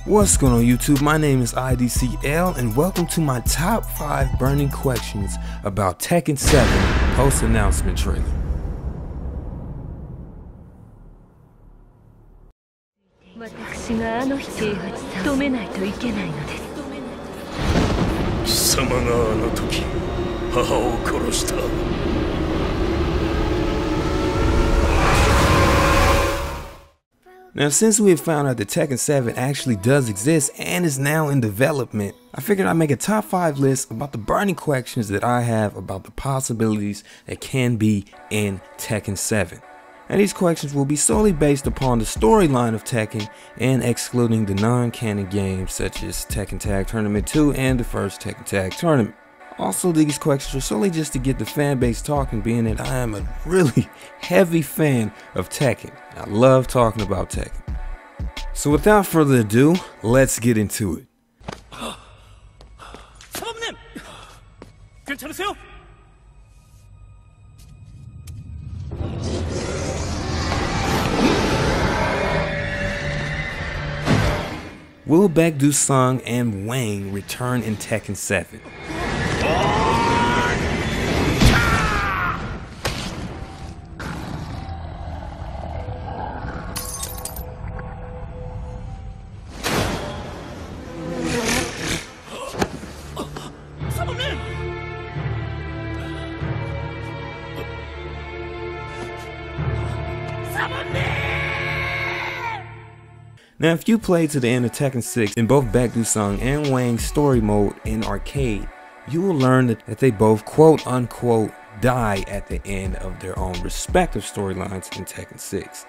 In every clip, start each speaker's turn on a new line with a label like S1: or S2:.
S1: What's going on YouTube? My name is IDCL and welcome to my top 5 burning questions about Tekken 7 post-announcement trailer. Now, since we have found out that Tekken 7 actually does exist and is now in development, I figured I'd make a top 5 list about the burning questions that I have about the possibilities that can be in Tekken 7. And these questions will be solely based upon the storyline of Tekken and excluding the non-canon games such as Tekken Tag Tournament 2 and the first Tekken Tag Tournament. Also, these questions are solely just to get the fan base talking, being that I am a really heavy fan of Tekken. I love talking about Tekken. So without further ado, let's get into it. Will Baek Do-sung and Wang return in Tekken 7? Now, if you played to the end of Tekken 6 in both Baek Do-sung and Wang's story mode in arcade, you will learn that they both quote-unquote die at the end of their own respective storylines in Tekken 6.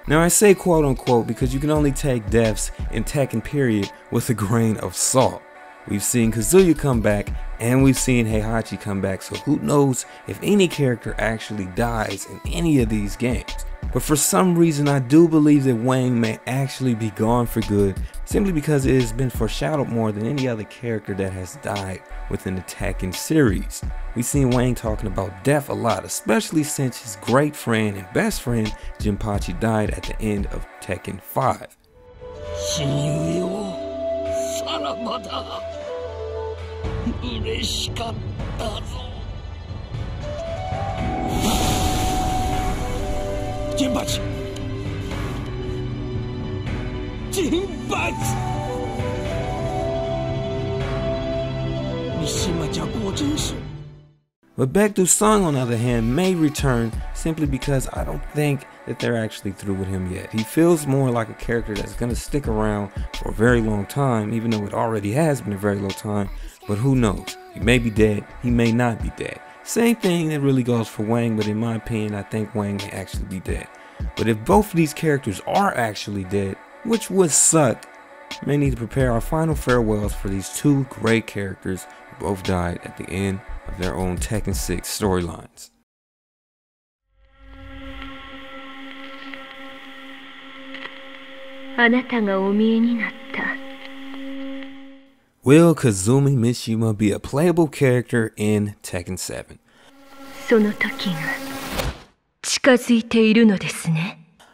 S1: Now, I say quote-unquote because you can only take deaths in Tekken period with a grain of salt. We've seen Kazuya come back and we've seen Heihachi come back, so who knows if any character actually dies in any of these games. But for some reason I do believe that Wang may actually be gone for good, simply because it has been foreshadowed more than any other character that has died within the Tekken series. We've seen Wang talking about death a lot, especially since his great friend and best friend Jinpachi died at the end of Tekken 5. But Baek Do-sung, on the other hand, may return simply because I don't think that they're actually through with him yet. He feels more like a character that's going to stick around for a very long time, even though it already has been a very long time. But who knows? He may be dead, he may not be dead. Same thing that really goes for Wang, but in my opinion, I think Wang may actually be dead. But if both of these characters are actually dead, which would suck, we may need to prepare our final farewells for these two great characters who both died at the end of their own Tekken 6 storylines. Will Kazumi Mishima be a playable character in Tekken 7?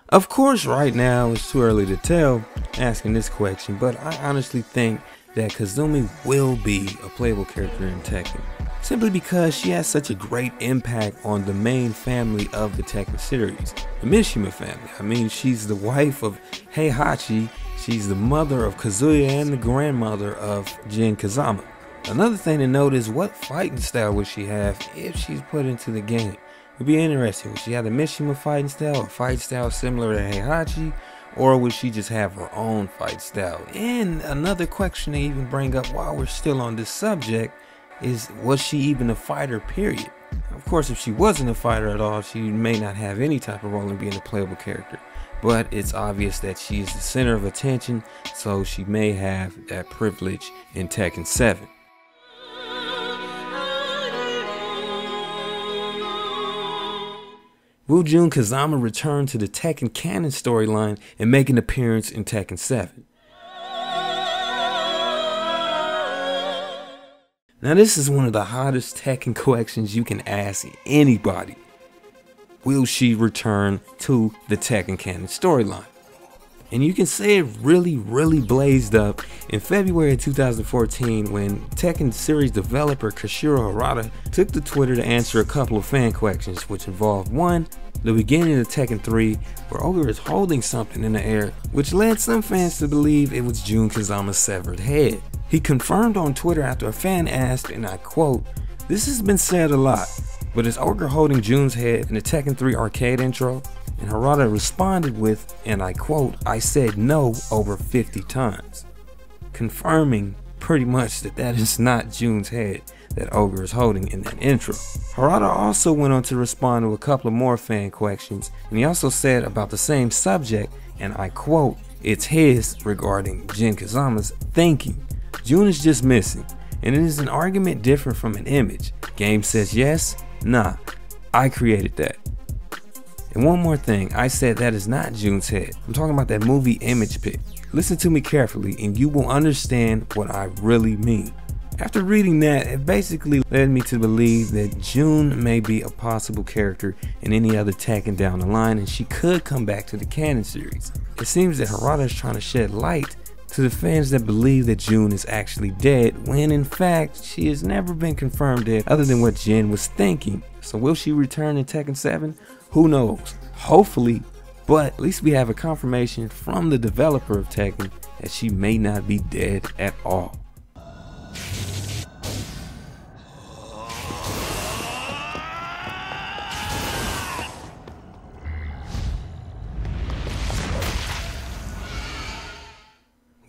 S1: Of course, right now it's too early to tell asking this question, but I honestly think that Kazumi will be a playable character in Tekken, simply because she has such a great impact on the main family of the Tekken series, the Mishima family. I mean, she's the wife of Heihachi, she's the mother of Kazuya, and the grandmother of Jin Kazama. Another thing to note is what fighting style would she have if she's put into the game. It'd be interesting. Would she have the Mishima fighting style, a fight style similar to Heihachi, or would she just have her own fight style? And another question to even bring up while we're still on this subject is, was she even a fighter, period? Of course, if she wasn't a fighter at all, she may not have any type of role in being a playable character. But it's obvious that she is the center of attention, so she may have that privilege in Tekken 7. Will Jun Kazama return to the Tekken canon storyline and make an appearance in Tekken 7? Now, this is one of the hottest Tekken questions you can ask anybody. Will she return to the Tekken canon storyline? And you can say it really blazed up in February of 2014 when Tekken series developer Koshiro Harada took to Twitter to answer a couple of fan questions, which involved one, the beginning of Tekken 3, where Ogre is holding something in the air, which led some fans to believe it was Jun Kazama's severed head. He confirmed on Twitter after a fan asked, and I quote, "This has been said a lot, but is Ogre holding Jun's head in the Tekken 3 arcade intro?" And Harada responded with, and I quote, "I said no over 50 times. Confirming pretty much that that is not Jun's head that Ogre is holding in that intro. Harada also went on to respond to a couple of more fan questions, and he also said about the same subject, and I quote, "It's his regarding Jin Kazama's thinking. Jun is just missing, and it is an argument different from an image. Game says yes, nah, I created that." And one more thing, I said that is not Jun's head. I'm talking about that movie image pic. Listen to me carefully and you will understand what I really mean. After reading that, it basically led me to believe that Jun may be a possible character in any other Tekken down the line, and she could come back to the canon series. It seems that Harada is trying to shed light to the fans that believe that Jun is actually dead, when in fact she has never been confirmed dead other than what Jin was thinking. So will she return in Tekken 7? Who knows? Hopefully, but at least we have a confirmation from the developer of Tekken that she may not be dead at all.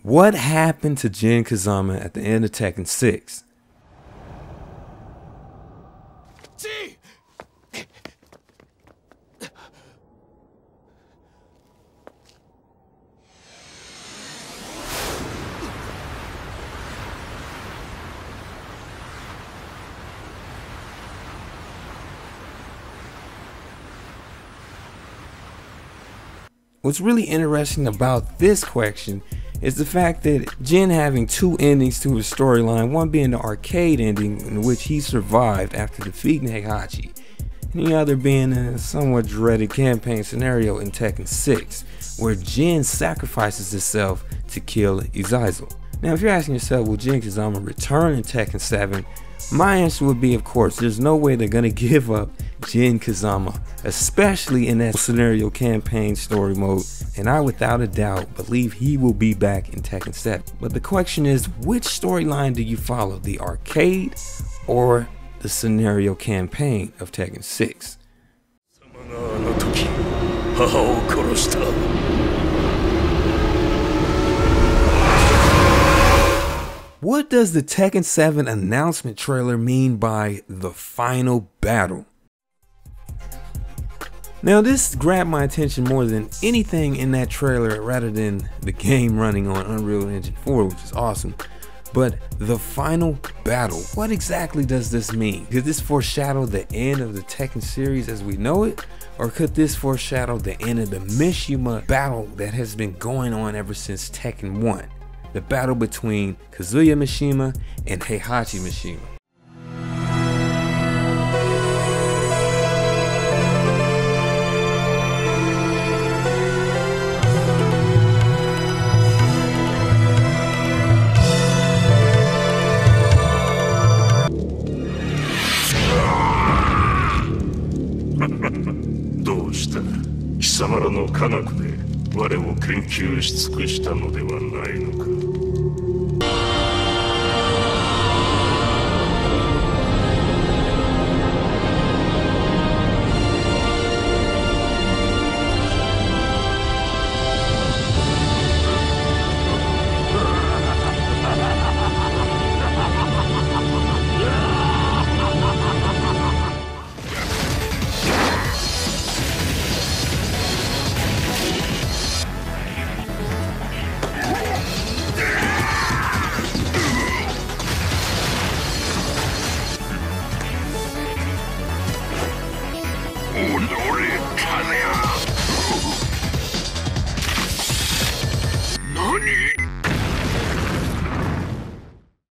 S1: What happened to Jin Kazama at the end of Tekken 6? What's really interesting about this question is the fact that Jin having two endings to his storyline, one being the arcade ending in which he survived after defeating Heihachi, and the other being a somewhat dreaded campaign scenario in Tekken 6, where Jin sacrifices himself to kill Izazel. Now if you're asking yourself, will Jin Kazama return in Tekken 7? My answer would be, of course. There's no way they're gonna give up Jin Kazama, especially in that scenario campaign story mode, and I without a doubt believe he will be back in Tekken 7. But the question is, which storyline do you follow, the arcade or the scenario campaign of Tekken 6? What does the Tekken 7 announcement trailer mean by the final battle? Now this grabbed my attention more than anything in that trailer rather than the game running on Unreal Engine 4, which is awesome. But the final battle, what exactly does this mean? Could this foreshadow the end of the Tekken series as we know it? Or could this foreshadow the end of the Mishima battle that has been going on ever since Tekken 1? The battle between Kazuya Mishima and Heihachi Mishima.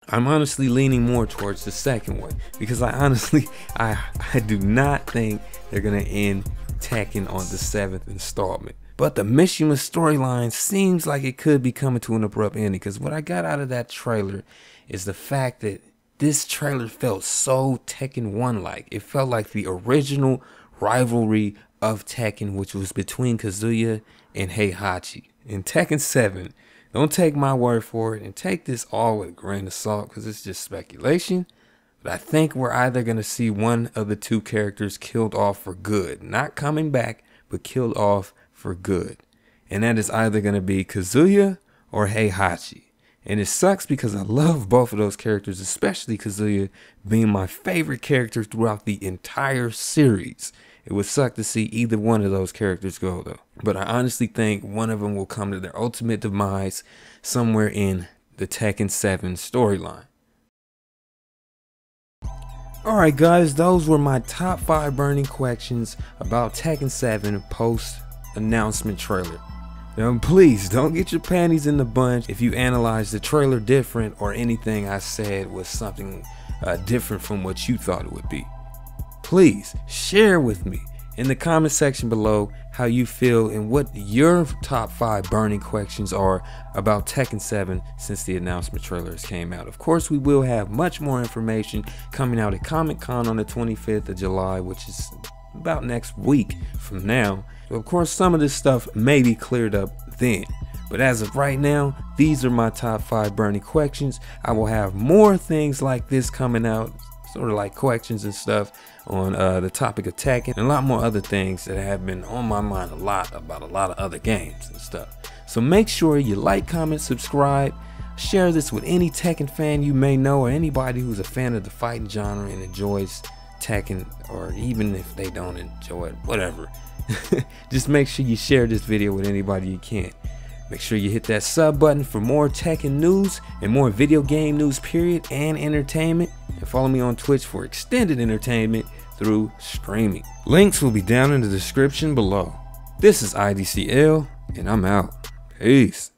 S1: I'm honestly leaning more towards the second one because I do not think they're gonna end Tekken on the 7th installment. But the Mishima storyline seems like it could be coming to an abrupt ending, because what I got out of that trailer is the fact that this trailer felt so Tekken 1-like. It felt like the original rivalry of Tekken, which was between Kazuya and Heihachi. In Tekken 7, don't take my word for it and take this all with a grain of salt, because it's just speculation. But I think we're either going to see one of the two characters killed off for good. Not coming back, but killed off for good. And that is either going to be Kazuya or Heihachi. And it sucks because I love both of those characters, especially Kazuya being my favorite character throughout the entire series. It would suck to see either one of those characters go though. But I honestly think one of them will come to their ultimate demise somewhere in the Tekken 7 storyline. Alright guys, those were my top 5 burning questions about Tekken 7 post announcement trailer. Now please don't get your panties in the bunch if you analyze the trailer different or anything I said was something different from what you thought it would be. Please share with me in the comment section below how you feel and what your top 5 burning questions are about Tekken 7 since the announcement trailers came out. Of course, we will have much more information coming out at Comic-Con on the 25th of July, which is about next week from now. So of course, some of this stuff may be cleared up then. But as of right now, these are my top 5 burning questions. I will have more things like this coming out, sort of like questions and stuff on the topic of Tekken, and a lot more other things that have been on my mind a lot about a lot of other games and stuff. So make sure you like, comment, subscribe, share this with any Tekken fan you may know, or anybody who's a fan of the fighting genre and enjoys Tekken, or even if they don't enjoy it, whatever. Just make sure you share this video with anybody you can. Make sure you hit that sub button for more Tekken news and more video game news period and entertainment. And follow me on Twitch for extended entertainment through streaming. Links will be down in the description below. This is IDCL and I'm out. Peace.